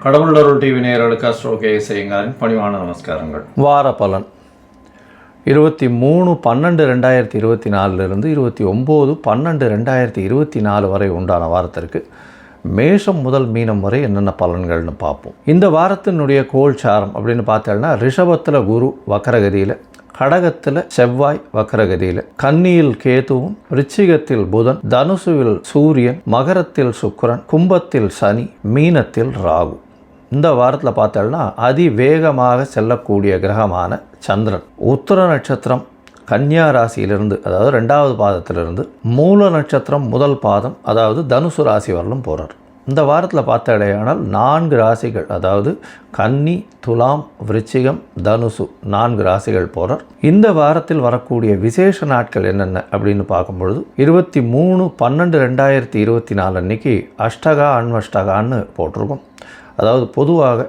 கடவுளருள் TV நேயர்களுக்கு astro KS ஐயங்காரின் பணிவான நமஸ்காரங்கள். வார பலன் 23/12/2024 29/12/2024 வரை உண்டான வாரத்திற்கு மேஷம் முதல் மீனம் வரை என்னென்ன பலன்கள்னு பார்ப்போம். இந்த வாரத்தினுடைய கோல்சாரம் அப்படின்னு பார்த்தோம்னா, ரிஷபத்தில் குரு வக்கரகதியில், கடகத்தில் செவ்வாய் வக்கரகதியில், கன்னியில் கேதுவும், விருச்சிகத்தில் புதன், தனுசுவில் சூரியன், மகரத்தில் சுக்கிரன், கும்பத்தில் சனி, மீனத்தில் ராகு. இந்த வாரத்தில் பார்த்தோம்னா அதிவேகமாக செல்லக்கூடிய கிரகமான சந்திரன் உத்திர நட்சத்திரம் கன்னியா ராசியிலிருந்து, அதாவது 2வது பாதத்திலிருந்து மூல நட்சத்திரம் முதல் பாதம், அதாவது தனுசு ராசி வரலும் போகிறார். இந்த வாரத்தில் பார்த்தடையானால் 4 ராசிகள், அதாவது கன்னி, துலாம், விருச்சிகம், தனுசு 4 ராசிகள் போகிறார். இந்த வாரத்தில் வரக்கூடிய விசேஷ நாட்கள் என்னென்ன அப்படின்னு பார்க்கும்பொழுது 23/12/2024 அன்னைக்கு அஷ்டகா அன்வஷ்டகான்னு போட்டிருக்கும். அதாவது பொதுவாக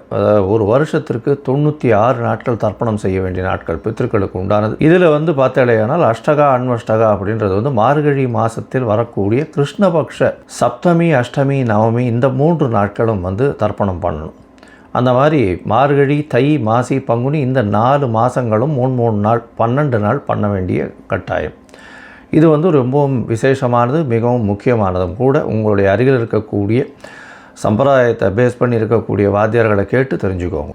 ஒரு வருஷத்திற்கு 96 நாட்கள் தர்ப்பணம் செய்ய வேண்டிய நாட்கள் பித்திருக்களுக்கு உண்டானது. இதில் பார்த்தடையானால் அஷ்டகா அன்வஷ்டகா அப்படின்றது மார்கழி மாதத்தில் வரக்கூடிய கிருஷ்ணபக்ஷ சப்தமி, அஷ்டமி, நவமி இந்த 3 நாட்களும் தர்ப்பணம் பண்ணணும். அந்த மாதிரி மார்கழி, தை, மாசி, பங்குனி இந்த 4 மாதங்களும் 3 நாள் 12 நாள் பண்ண வேண்டிய கட்டாயம். இது ரொம்பவும் விசேஷமானது, மிகவும் முக்கியமானதும் கூட. உங்களுடைய அருகில் இருக்கக்கூடிய சம்பிரதாயத்தை பேஸ் பண்ணி இருக்கக்கூடிய வாத்தியார்களை கேட்டு தெரிஞ்சுக்கோங்க.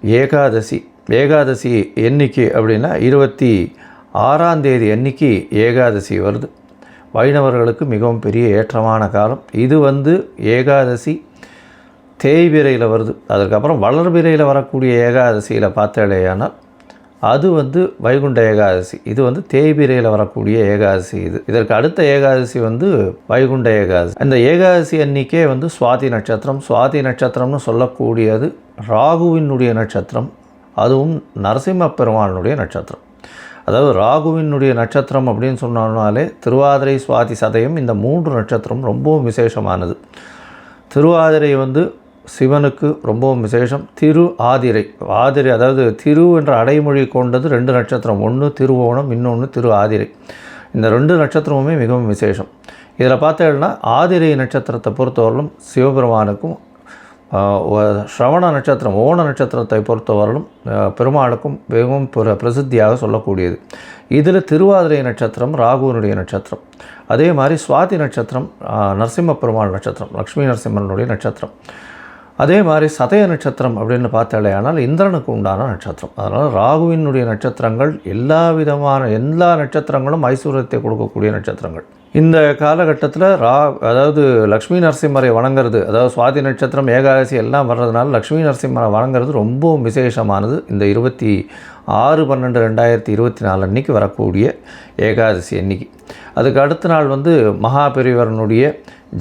ஏகாதசி எண்ணிக்கை அப்படின்னா 26ஆம் தேதி அன்னைக்கு ஏகாதசி வருது. வைணவர்களுக்கு மிகவும் பெரிய ஏற்றமான காலம் இது. ஏகாதசி தேய்பிரையில் வருது. அதுக்கப்புறம் வளர்பிரையில் வரக்கூடிய ஏகாதசியில் பார்த்தேடையானால் அது வைகுண்ட ஏகாதசி. இது தேய்பிரையில் வரக்கூடிய ஏகாதசி. இதற்கு அடுத்த ஏகாதசி வைகுண்ட ஏகாதசி. இந்த ஏகாதசி அன்னைக்கே சுவாதி நட்சத்திரம். சுவாதி நட்சத்திரம்னு சொல்லக்கூடியது ராகுவினுடைய நட்சத்திரம், அதுவும் நரசிம்ம பெருமானுடைய நட்சத்திரம். அதாவது ராகுவினுடைய நட்சத்திரம் அப்படின்னு சொன்னாலே திருவாதிரை, சுவாதி, சதயம் இந்த 3 நட்சத்திரம் ரொம்பவும் விசேஷமானது. திருவாதிரை சிவனுக்கு ரொம்பவும் விசேஷம். ஆதிரை, அதாவது திரு என்ற அடைமொழி கொண்டது 2 நட்சத்திரம். ஒன்று திருவோணம், இன்னொன்று திரு ஆதிரை. இந்த 2 நட்சத்திரமுமே மிகவும் விசேஷம். இதில் பார்த்தீங்கன்னா ஆதிரை நட்சத்திரத்தை பொறுத்தவரையிலும் சிவபெருமானுக்கும், ஸ்ரவண நட்சத்திரம் ஓண நட்சத்திரத்தை பொறுத்தவரையிலும் பெருமாளுக்கும் மிகவும் பிரசித்தியாக சொல்லக்கூடியது. இதில் திருவாதிரை நட்சத்திரம் ராகுவனுடைய நட்சத்திரம். அதே மாதிரி சுவாதி நட்சத்திரம் நரசிம்ம பெருமாள் நட்சத்திரம், லக்ஷ்மி நரசிம்மனுடைய நட்சத்திரம். அதே மாதிரி சதய நட்சத்திரம் அப்படின்னு பார்த்தாலேயானால் இந்திரனுக்கு உண்டான நட்சத்திரம். அதனால் ராகுவினுடைய நட்சத்திரங்கள் எல்லா நட்சத்திரங்களும் ஐஸ்வர்யத்தை கொடுக்கக்கூடிய நட்சத்திரங்கள். இந்த காலகட்டத்தில் அதாவது லக்ஷ்மி நரசிம்மரை வணங்குறது, அதாவது சுவாதி நட்சத்திரம், ஏகாதசி எல்லாம் வர்றதுனால லக்ஷ்மி நரசிம்மரை வணங்குறது ரொம்பவும் விசேஷமானது. இந்த 26/12/2024 அன்றைக்கி வரக்கூடிய ஏகாதசி அன்னைக்கு. அதுக்கு அடுத்த நாள் மகாபெரிவரனுடைய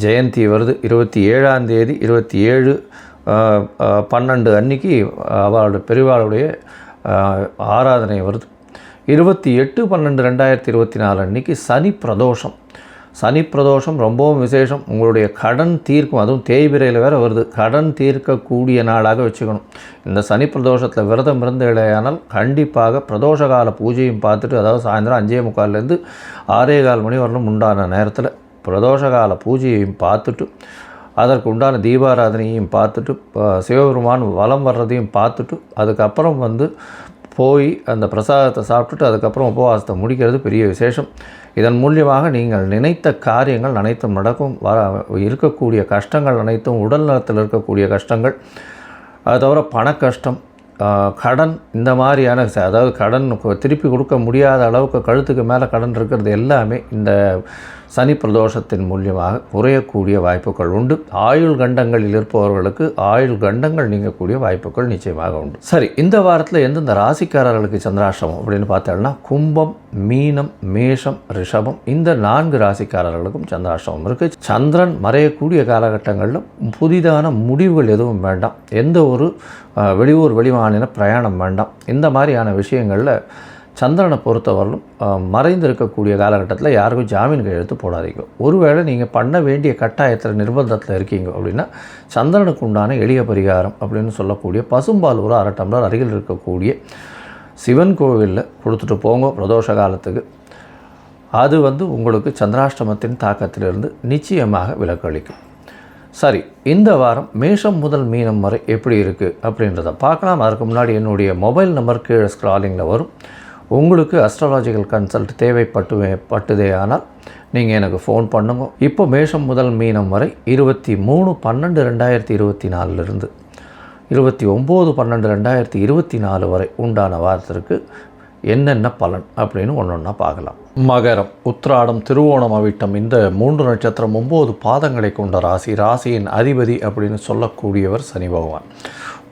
ஜெயந்தி வருது. 27ஆம் தேதி 27/12 அன்னைக்கு அவளுடைய பெரிவாளுடைய ஆராதனை வருது. 28/12/2024 அன்றைக்கி சனி பிரதோஷம். சனி பிரதோஷம் ரொம்பவும் விசேஷம். உங்களுடைய கடன் தீர்க்கும், அதுவும் தேய்பிரையில் வேறு வருது, கடன் தீர்க்கக்கூடிய நாளாக வச்சுக்கணும். இந்த சனி பிரதோஷத்தில் விரதம் இருந்து இல்லையானால் கண்டிப்பாக பிரதோஷ கால பூஜையும் பார்த்துட்டு, அதாவது சாயந்தரம் 5:45 6:15 மணி வரலும் உண்டான நேரத்தில் பிரதோஷ கால பூஜையையும் பார்த்துட்டு, அதற்கு உண்டான தீபாராதனையும் பார்த்துட்டு, சிவபெருமான் வலம் வர்றதையும் பார்த்துட்டு, அதுக்கப்புறம் போய் அந்த பிரசாதத்தை சாப்பிட்டுட்டு அதுக்கப்புறம் உபவாசத்தை முடிக்கிறது பெரிய விசேஷம். இதன் மூலியமாக நீங்கள் நினைத்த காரியங்கள் அனைத்தும் நடக்கும். இருக்கக்கூடிய கஷ்டங்கள் அனைத்தும், உடல் நலத்தில் இருக்கக்கூடிய கஷ்டங்கள், அது தவிர பண கஷ்டம், கடன், இந்த மாதிரியான, அதாவது கடன் திருப்பி கொடுக்க முடியாத அளவுக்கு கழுத்துக்கு மேலே கடன் இருக்கிறது எல்லாமே இந்த சனி பிரதோஷத்தின் மூலியமாக குறையக்கூடிய வாய்ப்புகள் உண்டு. ஆயுள் கண்டங்களில் இருப்பவர்களுக்கு ஆயுள் கண்டங்கள் நீங்கக்கூடிய வாய்ப்புகள் நிச்சயமாக உண்டு. சரி, இந்த வாரத்தில் எந்தெந்த ராசிக்காரர்களுக்கு சந்திராஷ்டமம் அப்படின்னு பார்த்தோம்னா கும்பம், மீனம், மேஷம், ரிஷபம் இந்த 4 ராசிக்காரர்களுக்கும் சந்திராஷ்டமம் இருக்குது. சந்திரன் மறையக்கூடிய காலகட்டங்களில் புதிதான முடிவுகள் எதுவும் வேண்டாம். எந்த ஒரு வெளியூர் வெளிமாநில பிரயாணம் வேண்டாம். இந்த மாதிரியான விஷயங்களில் சந்திரனை பொறுத்தவரையிலும் மறைந்திருக்கக்கூடிய காலகட்டத்தில் யாருக்கும் ஜாமீன் கையெழுத்து போடாதீங்க. ஒருவேளை நீங்கள் பண்ண வேண்டிய கட்டாயத்தில் நிர்பந்தத்தில் இருக்கீங்க அப்படின்னா சந்திரனுக்கு உண்டான எளிய பரிகாரம் அப்படின்னு சொல்லக்கூடிய பசும்பால் ஒரு 1/2 டம்ளர் அருகில் இருக்கக்கூடிய சிவன் கோவிலில் கொடுத்துட்டு போங்க பிரதோஷ காலத்துக்கு. அது உங்களுக்கு சந்திராஷ்டமத்தின் தாக்கத்திலிருந்து நிச்சயமாக விலக்களிக்கும். சரி, இந்த வாரம் மேஷம் முதல் மீனம் வரை எப்படி இருக்குது அப்படின்றத பார்க்கலாம். அதற்கு முன்னாடி என்னுடைய மொபைல் நம்பர் கீழே ஸ்க்ராலிங்கில் வரும். உங்களுக்கு அஸ்ட்ராலாஜிக்கல் கன்சல்ட் பட்டுதே ஆனால் நீங்கள் எனக்கு ஃபோன் பண்ணுங்க. இப்போ மேஷம் முதல் மீனம் வரை 23/12/2024 29/12/2024 வரை உண்டான வாரத்திற்கு என்னென்ன பலன் அப்படின்னு ஒன்றா பார்க்கலாம். மகரம், உத்திராடம், திருவோணம், அவிட்டம் இந்த 3 நட்சத்திரம் 9 பாதங்களை கொண்ட ராசி. ராசியின் அதிபதி அப்படின்னு சொல்லக்கூடியவர் சனி பகவான்.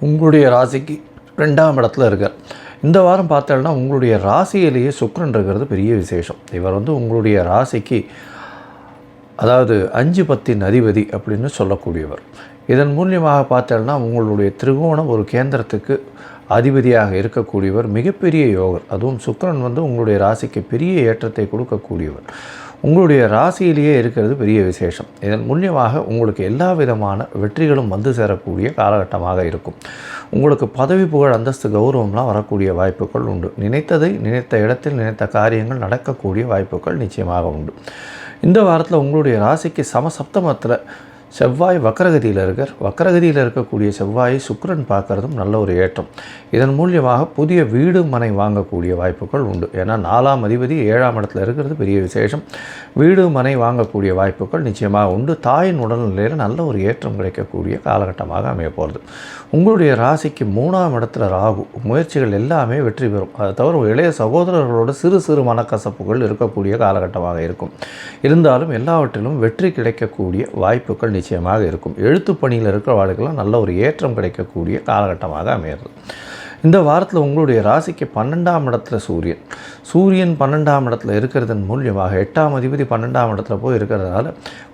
உங்களுடைய ராசிக்கு 2ஆம் இடத்துல இருக்கார். இந்த வாரம் பார்த்தோம்னா உங்களுடைய ராசியிலேயே சுக்கிரன் இருக்கிறது பெரிய விசேஷம். இவர் உங்களுடைய ராசிக்கு அதாவது 5 அதிபதி அப்படின்னு சொல்லக்கூடியவர். இதன் மூலியமாக பார்த்தோம்னா உங்களுடைய திரிகோணம் ஒரு கேந்திரத்துக்கு அதிபதியாக இருக்கக்கூடியவர், மிகப்பெரிய யோகர். அதுவும் சுக்கிரன் உங்களுடைய ராசிக்கு பெரிய ஏற்றத்தை கொடுக்கக்கூடியவர். உங்களுடைய ராசியிலேயே இருக்கிறது பெரிய விசேஷம். இதன் மூலியமாக உங்களுக்கு எல்லா விதமான வெற்றிகளும் சேரக்கூடிய காலகட்டமாக இருக்கும். உங்களுக்கு பதவி, புகழ், அந்தஸ்து, கௌரவம்லாம் வரக்கூடிய வாய்ப்புகள் உண்டு. நினைத்ததை நினைத்த இடத்தில் நினைத்த காரியங்கள் நடக்கக்கூடிய வாய்ப்புகள் நிச்சயமாக உண்டு. இந்த வாரத்தில் உங்களுடைய ராசிக்கு சமசப்தமத்தில் செவ்வாய் வக்கரகதியில் வக்கரகதியில் இருக்கக்கூடிய செவ்வாயை சுக்கிரன் பார்க்குறதும் நல்ல ஒரு ஏற்றம். இதன் மூலியமாக புதிய வீடு மனை வாங்கக்கூடிய வாய்ப்புகள் உண்டு. ஏன்னா 4ஆம் அதிபதி 7ஆம் இடத்துல இருக்கிறது பெரிய விசேஷம். வீடு மனை வாங்கக்கூடிய வாய்ப்புகள் நிச்சயமாக உண்டு. தாயின் உடல்நிலையில் நல்ல ஒரு ஏற்றம் கிடைக்கக்கூடிய காலகட்டமாக அமைய போகிறது. உங்களுடைய ராசிக்கு 3ஆம் இடத்துல ராகு. முயற்சிகள் எல்லாமே வெற்றி பெறும். அதை தவிர இளைய சகோதரர்களோட சிறு சிறு மனக்கசப்புகள் இருக்கக்கூடிய காலகட்டமாக இருக்கும். இருந்தாலும் எல்லாவற்றிலும் வெற்றி கிடைக்கக்கூடிய வாய்ப்புகள் நிச்சயமாக இருக்கும். எழுத்து பணியில் இருக்கிறவர்களுக்கெல்லாம் நல்ல ஒரு ஏற்றம் கிடைக்கக்கூடிய காலகட்டமாக அமைகிறது. இந்த வாரத்தில் உங்களுடைய ராசிக்கு 12ஆம் இடத்துல சூரியன் 12ஆம் இடத்துல இருக்கிறதன் மூலியமாக 8ஆம் அதிபதி 12ஆம் இடத்துல போய் இருக்கிறதுனால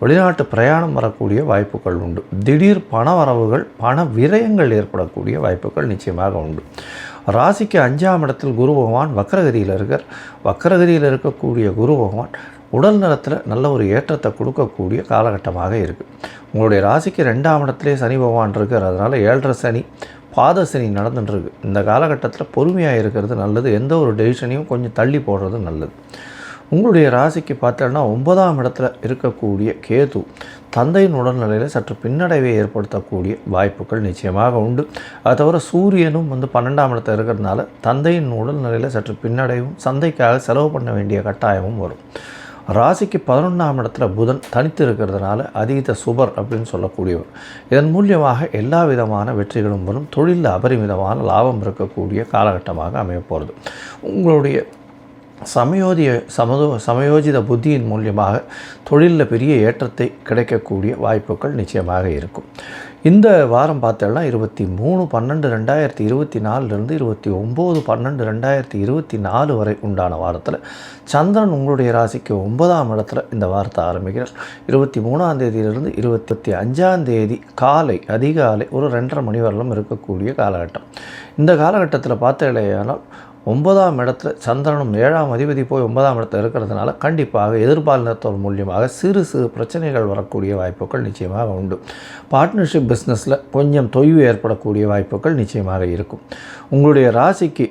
வெளிநாட்டு பிரயாணம் வரக்கூடிய வாய்ப்புகள் உண்டு. திடீர் பண வரவுகள், பண விரயங்கள் ஏற்படக்கூடிய வாய்ப்புகள் நிச்சயமாக உண்டு. ராசிக்கு 5ஆம் இடத்தில் குரு பகவான் வக்கரகதியில் இருக்கக்கூடிய குரு பகவான் உடல் நலத்தில் நல்ல ஒரு ஏற்றத்தை கொடுக்கக்கூடிய காலகட்டமாக இருக்குது. உங்களுடைய ராசிக்கு 2ஆம் இடத்துலேயே சனி பகவான் இருக்கிறதுனால 7.5 சனி, பாத சனி நடந்துட்டுருக்கு. இந்த காலகட்டத்தில் பொறுமையாக இருக்கிறது நல்லது. எந்த ஒரு டெசிஷனையும் கொஞ்சம் தள்ளி போடுறது நல்லது. உங்களுடைய ராசிக்கு பார்த்தோன்னா 9ஆம் இடத்துல இருக்கக்கூடிய கேது தந்தையின் உடல்நிலையில் சற்று பின்னடைவை ஏற்படுத்தக்கூடிய வாய்ப்புகள் நிச்சயமாக உண்டு. அதை தவிர சூரியனும் 12ஆம் இடத்துல இருக்கிறதுனால தந்தையின் உடல்நிலையில் சற்று பின்னடைவும், சந்தைக்காக செலவு பண்ண வேண்டிய கட்டாயமும் வரும். ராசிக்கு 11ஆம் இடத்துல புதன் தனித்து இருக்கிறதுனால அதீத சுபர் அப்படின்னு சொல்லக்கூடியவர். இதன் மூலியமாக எல்லா விதமான வெற்றிகளும் வரும். தொழிலில் அபரிமிதமான லாபம் இருக்கக்கூடிய காலகட்டமாக அமைய போகிறது. உங்களுடைய சமயோஜித புத்தியின் மூலியமாக தொழிலில் பெரிய ஏற்றத்தை கிடைக்கக்கூடிய வாய்ப்புகள் நிச்சயமாக இருக்கும். இந்த வாரம் பார்த்தோம்னா 23/12/2024 29/12/2024 வரை உண்டான வாரத்தில் சந்திரன் உங்களுடைய ராசிக்கு 9ஆம் இடத்துல இந்த வாரத்தை ஆரம்பிக்கிறார். 23ஆம் தேதியிலிருந்து 25ஆம் தேதி அதிகாலை ஒரு 2:30 மணி வரலும் இருக்கக்கூடிய காலகட்டம். இந்த காலகட்டத்தில் பார்த்தீங்களேயானால் 9ஆம் இடத்துல சந்திரனும் 7ஆம் அதிபதி போய் 9ஆம் இடத்துல இருக்கிறதுனால கண்டிப்பாக எதிர்பாலினத்தோர் மூலியமாக சிறு சிறு பிரச்சனைகள் வரக்கூடிய வாய்ப்புகள் நிச்சயமாக உண்டு. பார்ட்னர்ஷிப் பிஸ்னஸில் கொஞ்சம் தொய்வு ஏற்படக்கூடிய வாய்ப்புகள் நிச்சயமாக இருக்கும். உங்களுடைய ராசிக்கு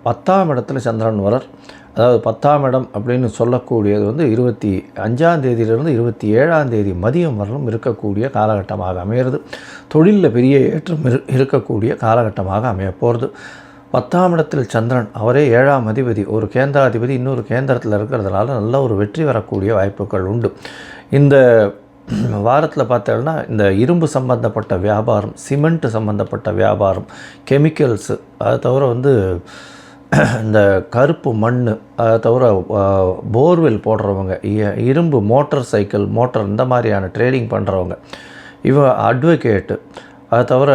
10ஆம் இடத்துல சந்திரன் அதாவது 10ஆம் இடம் அப்படின்னு சொல்லக்கூடியது 25ஆம் தேதியிலிருந்து 27ஆம் தேதி மதியம் வரலும் இருக்கக்கூடிய காலகட்டமாக அமையிறது. தொழிலில் பெரிய ஏற்றம் இருக்கக்கூடிய காலகட்டமாக அமைய போகிறது. 10ஆம் இடத்தில் சந்திரன், அவரே 7ஆம் அதிபதி, ஒரு கேந்திராதிபதி இன்னொரு கேந்திரத்தில் இருக்கிறதுனால நல்ல ஒரு வெற்றி வரக்கூடிய வாய்ப்புகள் உண்டு. இந்த வாரத்தில் பார்த்தோம்னா இந்த இரும்பு சம்பந்தப்பட்ட வியாபாரம், சிமெண்ட் சம்பந்தப்பட்ட வியாபாரம், கெமிக்கல்ஸு, அதை தவிர இந்த கருப்பு மண், அதை தவிர போர்வெல் போடுறவங்க, இரும்பு மோட்டார் இந்த மாதிரியான ட்ரேடிங் பண்ணுறவங்க, அட்வொகேட்டு, அதை தவிர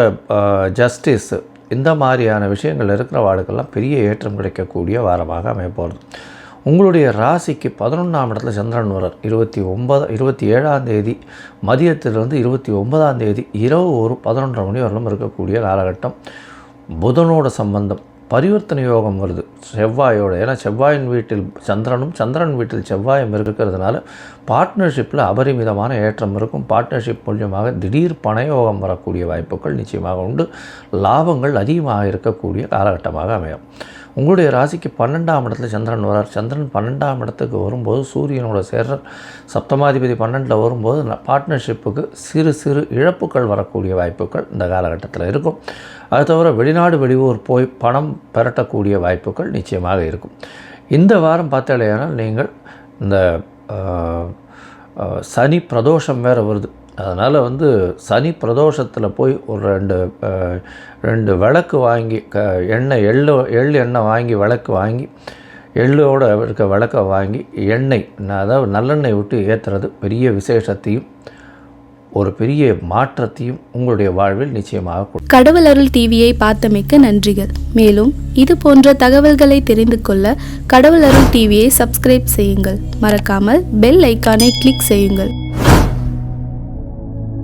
ஜஸ்டிஸு, இந்த மாதிரியான விஷயங்கள் இருக்கிறவாளுக்கெல்லாம் பெரிய ஏற்றம் கிடைக்கக்கூடிய வாரமாக அமையப்போகிறது. உங்களுடைய ராசிக்கு 11ஆம் இடத்துல சந்திரன் 27ஆம் தேதி மதியத்திலிருந்து 29ஆம் தேதி இரவு ஒரு 11:30 மணி வரலும் இருக்கக்கூடிய காலகட்டம். புதனோட சம்பந்தம், பரிவர்த்தனை யோகம் வருது செவ்வாயோட. ஏன்னா செவ்வாயின் வீட்டில் சந்திரனும் சந்திரன் வீட்டில் செவ்வாயும் இருக்கிறதுனால பார்ட்னர்ஷிப்பில் அபரிமிதமான ஏற்றம் இருக்கும். பார்ட்னர்ஷிப் மூலியமாக திடீர் பணயோகம் வரக்கூடிய வாய்ப்புகள் நிச்சயமாக உண்டு. லாபங்கள் அதிகமாக இருக்கக்கூடிய காலகட்டமாக அமையும். உங்களுடைய ராசிக்கு 12ஆம் இடத்துல சந்திரன் வரார். சந்திரன் 12ஆம் இடத்துக்கு வரும்போது சூரியனோட சேர்ற சப்தமாதிபதி 12ல் வரும்போது பார்ட்னர்ஷிப்புக்கு சிறு சிறு இழப்புகள் வரக்கூடிய வாய்ப்புகள் இந்த காலகட்டத்தில் இருக்கும். அது தவிர வெளிநாடு வெளியூர் போய் பணம் பெரட்டக்கூடிய வாய்ப்புகள் நிச்சயமாக இருக்கும். இந்த வாரம் பார்த்தாலேயானால் நீங்கள் இந்த சனி பிரதோஷம் வேறு வருது. அதனால் சனி பிரதோஷத்தில் போய் ஒரு ரெண்டு விளக்கு வாங்கி எண்ணெய் எள்ளு எண்ணெய் வாங்கி விளக்கு வாங்கி எள்ளோடு இருக்க விளக்கை வாங்கி எண்ணெய் அதாவது நல்லெண்ணெய் விட்டு ஏற்றுறது பெரிய விசேஷத்தையும் ஒரு பெரிய மாற்றத்தையும் உங்களுடைய வாழ்வில் நிச்சயமாக கொடுக்கும். கடவுள் அருள் டிவியை பார்த்தமைக்க நன்றிகள். மேலும் இது போன்ற தகவல்களை தெரிந்து கொள்ள கடவுள் அருள் டிவியை சப்ஸ்கிரைப் செய்யுங்கள். மறக்காமல் பெல் ஐக்கானை கிளிக் செய்யுங்கள்.